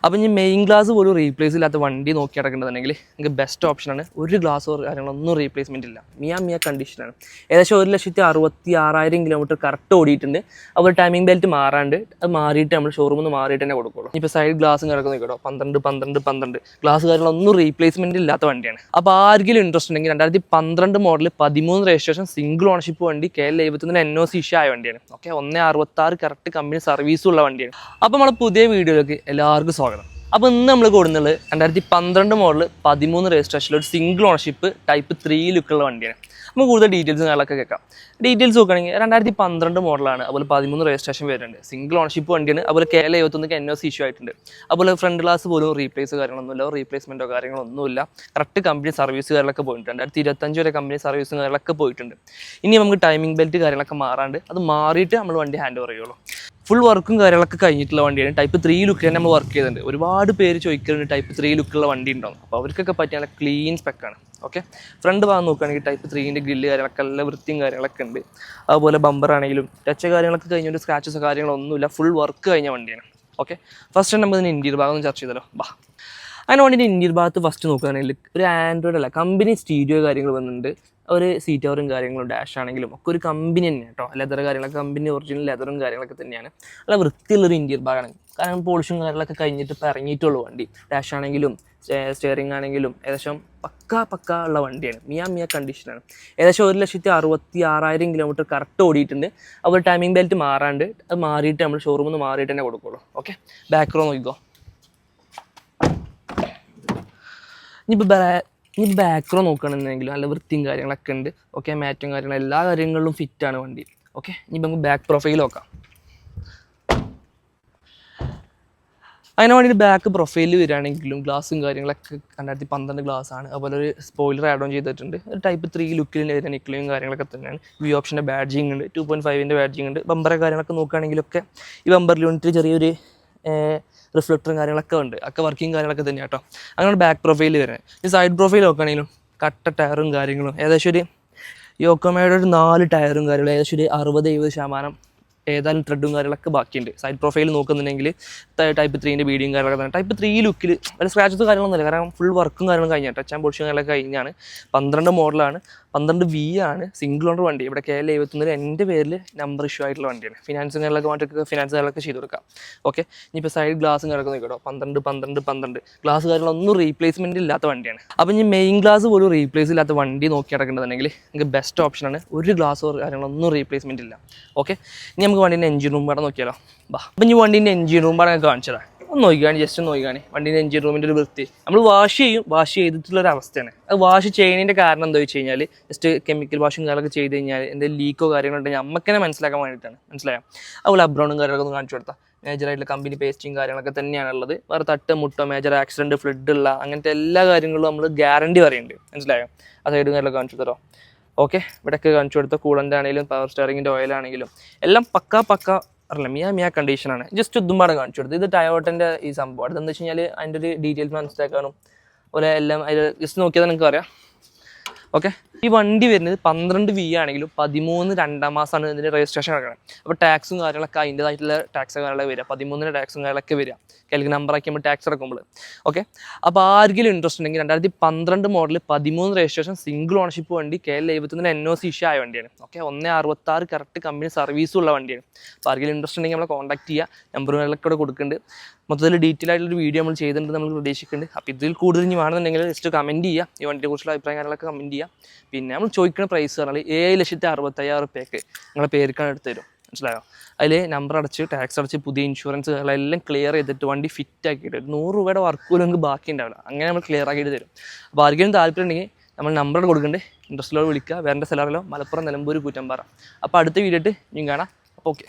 അപ്പോൾ ഈ main glass പോലും റീപ്ലേസ് ഇല്ലാത്ത വണ്ടി നോക്കി നടക്കേണ്ടതുണ്ടെങ്കിൽ നിങ്ങൾക്ക് ബെസ്റ്റ് ഓപ്ഷനാണ്. ഒരു ഗ്ലാസോ കാര്യങ്ങളൊന്നും റീപ്ലേസ്മെൻറ്റ് ഇല്ല, മിയ കണ്ടീഷനാണ്. ഏകദേശം 1,66,000 കിലോമീറ്റർ കറക്റ്റ് ഓടിയിട്ടുണ്ട്. അപ്പോൾ ടൈമിംഗ് ബെൽറ്റ് മാറാണ്ട് അത് മാറിയിട്ട് നമ്മൾ ഷോറൂമിൽ നിന്ന് മാറിയിട്ട് തന്നെ കൊടുക്കുള്ളൂ. ഇപ്പോൾ സൈഡ് ഗ്ലാസും കാര്യങ്ങളൊക്കെ നോക്കിയോ 12 ഗ്ലാസ് കാര്യങ്ങളൊന്നും റീപ്ലേസ്മെൻറ്റ് ഇല്ലാത്ത വണ്ടിയാണ്. അപ്പോൾ ആർക്കെങ്കിലും ഇൻട്രസ്റ്റ് ഉണ്ടെങ്കിൽ 2012 മോഡൽ 13 രജിസ്ട്രേഷൻ സിംഗിൾ ഓണർഷിപ്പ് വണ്ടി KL 71 NOC ഇഷ്യൂ ആയ വണ്ടിയാണ്. ഓക്കെ, 1,66 കറക്റ്റ് കമ്പനി സർവീസുള്ള വണ്ടിയാണ്. അപ്പോൾ നമ്മുടെ പുതിയ വീഡിയോയിലേക്ക് എല്ലാവർക്കും സ്വാഗതം. അപ്പോൾ ഇന്ന് നമ്മൾ കൊടുക്കുന്നത് 2012 മോഡൽ 13 രജിസ്ട്രേഷനിൽ ഒരു സിംഗിൾ ഓണർഷിപ്പ് ടൈപ്പ് 3 ലുക്കുള്ള വണ്ടിയാണ്. നമുക്ക് കൂടുതൽ ഡീറ്റെയിൽസ് കാര്യങ്ങളൊക്കെ കേൾക്കാം. ഡീറ്റെയിൽസ് നോക്കുകയാണെങ്കിൽ 2012 മോഡലാണ്, അതുപോലെ 13 രജിസ്ട്രേഷൻ വരുന്നുണ്ട്, സിംഗിൾ ഓണർഷിപ്പ് വണ്ടിയാണ്. അതുപോലെ KL 71 NOC ഇഷ്യൂ ആയിട്ടുണ്ട്. അതുപോലെ ഫ്രണ്ട് ഗ്ലാസ് പോലും റീപ്ലേസ് കാര്യങ്ങളൊന്നുമില്ല, റീപ്ലേസ്മെൻറ്റോ കാര്യങ്ങളൊന്നുമില്ല. കറക്റ്റ് കമ്പനി സർവീസ് കാര്യങ്ങളൊക്കെ പോയിട്ടുണ്ട്. 2025 വരെ കമ്പനി സർവീസും കാര്യങ്ങളൊക്കെ പോയിട്ടുണ്ട്. ഇനി നമുക്ക് ടൈമിംഗ് ബെൽറ്റ് കാര്യങ്ങളൊക്കെ മാറാണ്ട് അത് മാറിയിട്ട് നമ്മൾ വണ്ടി ഹാൻഡ് ഓവർ ചെയ്യുള്ളൂ. ഫുൾ വർക്കും കാര്യങ്ങളൊക്കെ കഴിഞ്ഞിട്ടുള്ള വണ്ടിയാണ്. ടൈപ്പ് 3 ലുക്ക് തന്നെ നമ്മൾ വർക്ക് ചെയ്തിട്ടുണ്ട്. ഒരുപാട് പേര് ചോദിക്കുന്നുണ്ട് ടൈപ്പ് 3 ലുക്കുള്ള വണ്ടി ഉണ്ടാവും. അപ്പോൾ അവർക്കൊക്കെ പറ്റിയ നല്ല ക്ലീൻ സ്പെക്കാണ്. ഓക്കെ, ഫ്രണ്ട് ഭാഗം നോക്കുകയാണെങ്കിൽ ടൈപ്പ് 3ൻ്റെ ഗ്രില്ല് കാര്യങ്ങളൊക്കെ നല്ല വൃത്തിയും കാര്യങ്ങളൊക്കെ ഉണ്ട്. അതുപോലെ ബമ്പർ ആണെങ്കിലും ടച്ച് കാര്യങ്ങളൊക്കെ കഴിഞ്ഞുകൊണ്ട് സ്ക്രാച്ചസ് കാര്യങ്ങളൊന്നുമില്ല, ഫുൾ വർക്ക് കഴിഞ്ഞ വണ്ടിയാണ്. ഓക്കെ, ഫസ്റ്റ് നമുക്ക് ഇതിൻ്റെ ഇൻറ്റീരിയർ ഭാഗം ഒന്ന് ചർച്ച ചെയ്തല്ലോ. അങ്ങനെ വണ്ടിൻ്റെ ഇൻറ്റീരിയർ ഭാഗത്ത് ഫസ്റ്റ് നോക്കുകയാണെങ്കിൽ ഒരു ആൻഡ്രോയിഡ് അല്ല, കമ്പനി സ്റ്റീരിയോ കാര്യങ്ങൾ വന്നിട്ടുണ്ട്. ഒരു സീറ്റ് കവറും കാര്യങ്ങളും ഡാഷ് ആണെങ്കിലും ഒക്കെ ഒരു കമ്പനി തന്നെയാണ് കേട്ടോ. ലെതർ കാര്യങ്ങളൊക്കെ കമ്പനി ഒറിജിനൽ ലെതറും കാര്യങ്ങളൊക്കെ തന്നെയാണ്. നല്ല വൃത്തിയുള്ളൊരു ഇൻറ്റീരിയർ ഭാഗമാണ്. കാരണം പോളിഷും കാര്യങ്ങളൊക്കെ കഴിഞ്ഞിട്ട് ഇപ്പോൾ ഇറങ്ങിയിട്ടുള്ളൂ വണ്ടി. ഡാഷ് ആണെങ്കിലും സ്റ്റിയറിംഗ് ആണെങ്കിലും ഏകദേശം പക്ക ഉള്ള വണ്ടിയാണ്. മിയ കണ്ടീഷനാണ്. ഏകദേശം 1,66,000 കിലോമീറ്റർ കറക്റ്റ് ഓടിയിട്ടുണ്ട്. അതുപോലെ ടൈമിംഗ് ബെൽറ്റ് മാറാണ്ട് അത് മാറിയിട്ട് നമ്മൾ ഷോറൂമിൽ നിന്ന് മാറിയിട്ട് തന്നെ കൊടുക്കുള്ളൂ. ഓക്കെ, ബാക്ക് റോ നോക്കിക്കോ. ഇനി ബാക്ക് റോ നോക്കുകയാണെന്നുണ്ടെങ്കിൽ നല്ല വൃത്തിയും കാര്യങ്ങളൊക്കെ ഉണ്ട്. ഓക്കെ, മാറ്റും കാര്യങ്ങളും എല്ലാ കാര്യങ്ങളിലും ഫിറ്റാണ് വണ്ടി. ഓക്കെ, ഇനി നമുക്ക് ബാക്ക് പ്രൊഫൈൽ നോക്കാം. അതിന് വേണ്ടിയിട്ട് ബാക്ക് പ്രൊഫൈലിൽ വരികയാണെങ്കിലും ഗ്ലാസും കാര്യങ്ങളൊക്കെ 2012 ഗ്ലാസ് ആണ്. അതുപോലെ ഒരു സ്പോയിലർ ആഡ് ഓൺ ചെയ്തിട്ടുണ്ട്. ഒരു ടൈപ്പ് 3 ലുക്കിൽ വരുന്ന നിക്ലിയും കാര്യങ്ങളൊക്കെ തന്നെയാണ്. വി ഓപ്ഷൻ്റെ ബാഡ്ജിങ് ഉണ്ട്, 2.5ൻ്റെ ബാഡ്ജിങ് ഉണ്ട്. ബമ്പറെ കാര്യങ്ങളൊക്കെ നോക്കുകയാണെങ്കിലൊക്കെ ഈ ബമ്പർ യൂണിറ്റ് ചെറിയൊരു റിഫ്ലക്ടറും കാര്യങ്ങളൊക്കെ ഉണ്ട്. ഒക്കെ വർക്കിംഗ് കാര്യങ്ങളൊക്കെ തന്നെയാണ് കേട്ടോ. അങ്ങനെയാണ് ബാക്ക് പ്രൊഫൈൽ വരുന്നത്. ഈ സൈഡ് പ്രൊഫൈൽ നോക്കുകയാണെങ്കിലും കട്ട ടയറും കാര്യങ്ങളും ഏകദേശം ഒരു യോക്കോമയുടെ ഒരു 4 ടയറും കാര്യങ്ങളും ഏകദേശം ഒരു 60-70% ഏതായാലും ത്രെഡും കാര്യങ്ങളൊക്കെ ബാക്കിയുണ്ട്. സൈഡ് പ്രൊഫൈൽ നോക്കുന്നുണ്ടെങ്കിൽ ടൈപ്പ് 3ൻ്റെ ബീഡിയും കാര്യങ്ങളൊക്കെ തന്നെ. ടൈപ്പ് 3 ലുക്കിൽ വലിയ സ്ക്രാച്ചസ് കാര്യങ്ങളൊന്നുമില്ല, കാരണം ഫുൾ വർക്കും കാര്യങ്ങളും കഴിഞ്ഞാൽ ടച്ച് ആൻഡ് പൊളിച്ചും കാര്യങ്ങളൊക്കെ കഴിഞ്ഞാണ്. 12 മോഡലാണ്, 12V ആണ്, സിംഗിൾ ഓണർ വണ്ടി. ഇവിടെ KL 71 എൻ്റെ പേരിൽ നമ്പർ ഇഷ്യൂ ആയിട്ടുള്ള വണ്ടിയാണ്. ഫിനാൻസും കാര്യങ്ങളൊക്കെ മാറ്റൊക്കെ ഫിനാൻസ് കാര്യങ്ങളൊക്കെ ചെയ്ത് കൊടുക്കാം. ഓക്കെ, ഇനിയിപ്പോൾ സൈഡ് ഗ്ലാസും കാര്യങ്ങളൊക്കെ നോക്കിയോ 12 ഗ്ലാസ് കാര്യങ്ങളൊന്നും റീപ്ലേസ്മെൻറ്റ് ഇല്ലാത്ത വണ്ടിയാണ്. അപ്പോൾ ഇനി മെയിൻ ഗ്ലാസ് പോലും റീപ്ലേസ് ഇല്ലാത്ത വണ്ടി നോക്കി നടക്കേണ്ടതുണ്ടെങ്കിൽ നിങ്ങൾക്ക് ബെസ്റ്റ് ഓപ്ഷനാണ്. ഒരു ഗ്ലാസോ കാര്യങ്ങളൊന്നും റീപ്ലേസ്മെൻറ്റ് ഇല്ല. ഓക്കെ, ഇനി നമുക്ക് വണ്ടീൻ്റെ എഞ്ചിൻ റൂം പാടെ നോക്കിയാലോ. അപ്പം ഇനി വണ്ടീൻ്റെ എഞ്ചിൻ റൂം പാടെ കാണിച്ചതാണ്. ഒന്ന് നോക്കിയാണ്, ജസ്റ്റ് ഒന്ന് നോക്കിയാണ് വണ്ടീൻ്റെ എഞ്ചിൻ റൂമിൻ്റെ ഒരു വൃത്തി. നമ്മൾ വാഷ് ചെയ്തിട്ടുള്ളൊരു അവസ്ഥയാണ്. അത് വാഷ് ചെയ്യുന്നതിൻ്റെ കാരണം എന്താ വെച്ച് കഴിഞ്ഞാൽ ജസ്റ്റ് കെമിക്കൽ വാഷും കാര്യങ്ങളൊക്കെ ചെയ്ത് കഴിഞ്ഞാൽ എന്തെങ്കിലും ലീക്കോ കാര്യങ്ങളുണ്ടെങ്കിൽ നമുക്ക് തന്നെ മനസ്സിലാക്കാൻ വേണ്ടിയിട്ടാണ്. മനസ്സിലായോ? അതുപോലെ അബ്രൗണും കാര്യങ്ങളൊക്കെ ഒന്ന് കാണിച്ചു കൊടുത്താൽ മേജറായിട്ടുള്ള കമ്പനി പേസ്റ്റിങ് കാര്യങ്ങളൊക്കെ തന്നെയാണുള്ളത്. വേറെ തട്ട് മുട്ടോ മേജർ ആക്സിഡൻറ്റ് ഫ്ലഡ് ഉള്ള അങ്ങനത്തെ എല്ലാ കാര്യങ്ങളും നമ്മൾ ഗ്യാരണ്ടി പറയുന്നുണ്ട്. മനസ്സിലായോ? ആ സൈഡും കാര്യങ്ങളൊക്കെ കാണിച്ചു തരോ. ഓക്കെ, ഇവിടെയൊക്കെ കാണിച്ചു കൊടുത്ത കൂളൻ്റ് ആണെങ്കിലും പവർ സ്റ്റിയറിങ്ങിൻ്റെ ഓയിലാണെങ്കിലും എല്ലാം പക്ക അറിയില്ല മിയ കണ്ടീഷനാണ്. ജസ്റ്റ് ഇതുമ്പാടെ കാണിച്ചു കൊടുത്തത്. ഇത് ടയോട്ടൻ്റെ ഈ സംഭവം. അടുത്തെന്ന് വെച്ച് കഴിഞ്ഞാൽ അതിൻ്റെ ഒരു ഡീറ്റെയിൽസ് മനസ്സിലാക്കാനും അതുപോലെ എല്ലാം അതിൽ ജസ്റ്റ് നോക്കിയാൽ നിങ്ങൾക്ക് അറിയാം. ഓക്കെ, ഈ വണ്ടി വരുന്നത് 12V ആണെങ്കിലും 13 2ാം മാസമാണ് ഇതിൻ്റെ രജിസ്ട്രേഷൻ നടക്കുന്നത്. അപ്പോൾ ടാക്സും കാര്യങ്ങളൊക്കെ അതിൻ്റെതായിട്ടുള്ള ടാക്സ് കാര്യങ്ങളൊക്കെ വരിക. 13 ടാക്സും കാര്യങ്ങളൊക്കെ വരിക. കെൽക്ക് നമ്പർ ആക്കിയുമ്പോൾ ടാക്സ് അടക്കുമ്പോൾ. ഓക്കെ, അപ്പോൾ ആർക്കെങ്കിലും ഇൻട്രസ്റ്റ് ഉണ്ടെങ്കിൽ 2012 മോഡൽ 13 രജിസ്ട്രേഷൻ സിംഗിൾ ഓണർഷിപ്പ് വണ്ടി KL 71 NOC ഇഷ്യൂ ആയ വണ്ടിയാണ്. ഓക്കെ, 1,66 കറക്റ്റ് കമ്പനി സർവീസുള്ള വണ്ടിയാണ്. അപ്പോൾ ആർക്കെങ്കിലും ഇൻട്രസ്റ്റ് ഉണ്ടെങ്കിൽ നമ്മളെ കോൺടാക്ട് ചെയ്യുക. നമ്പറുകളൊക്കെ ഇവിടെ കൊടുക്കുന്നുണ്ട്. മൊത്തത്തിൽ ഡീറ്റെയിൽ ആയിട്ടുള്ളൊരു വീഡിയോ നമ്മൾ ചെയ്തിട്ടുണ്ട്, നമ്മൾ പ്രതീക്ഷിക്കുന്നുണ്ട്. അപ്പോൾ ഇതിൽ കൂടുതൽ ഇനി വേണമെന്നുണ്ടെങ്കിൽ ജസ്റ്റ് കമൻറ്റ് ചെയ്യുക. ഈ വണ്ടിയെ കുറിച്ചുള്ള അഭിപ്രായം കാര്യങ്ങളൊക്കെ കമൻറ്റ് ചെയ്യുക. പിന്നെ നമ്മൾ ചോദിക്കുന്ന പ്രൈസ് പറഞ്ഞാൽ 7,65,000 റുപ്യക്ക് നിങ്ങളെ പേർക്കാണ് എടുത്ത് തരും. മനസ്സിലായോ? അതിൽ നമ്പർ അടച്ച് ടാക്സ് അടച്ച് പുതിയ ഇൻഷുറൻസ് എല്ലാം ക്ലിയർ ചെയ്തിട്ട് വണ്ടി ഫിറ്റ് ആക്കിയിട്ട് 100 രൂപയുടെ വർക്ക് പോലും നമുക്ക് ബാക്കി ഉണ്ടാവില്ല. അങ്ങനെ നമ്മൾ ക്ലിയർ ആക്കിയിട്ട് തരും. അപ്പോൾ ആർക്കെങ്കിലും താല്പര്യം ഉണ്ടെങ്കിൽ നമ്മൾ നമ്പർ കൊടുക്കണ്ടേ, ഇൻട്രസ്റ്റിലോട് വിളിക്കുക. വേറെ സ്ഥലമല്ലോ മലപ്പുറം, നിലമ്പൂർ, കൂറ്റമ്പാറ. അപ്പോൾ അടുത്ത വീഡിയോ ഇട്ട് ഇനി കാണാം. അപ്പോൾ ഓക്കെ.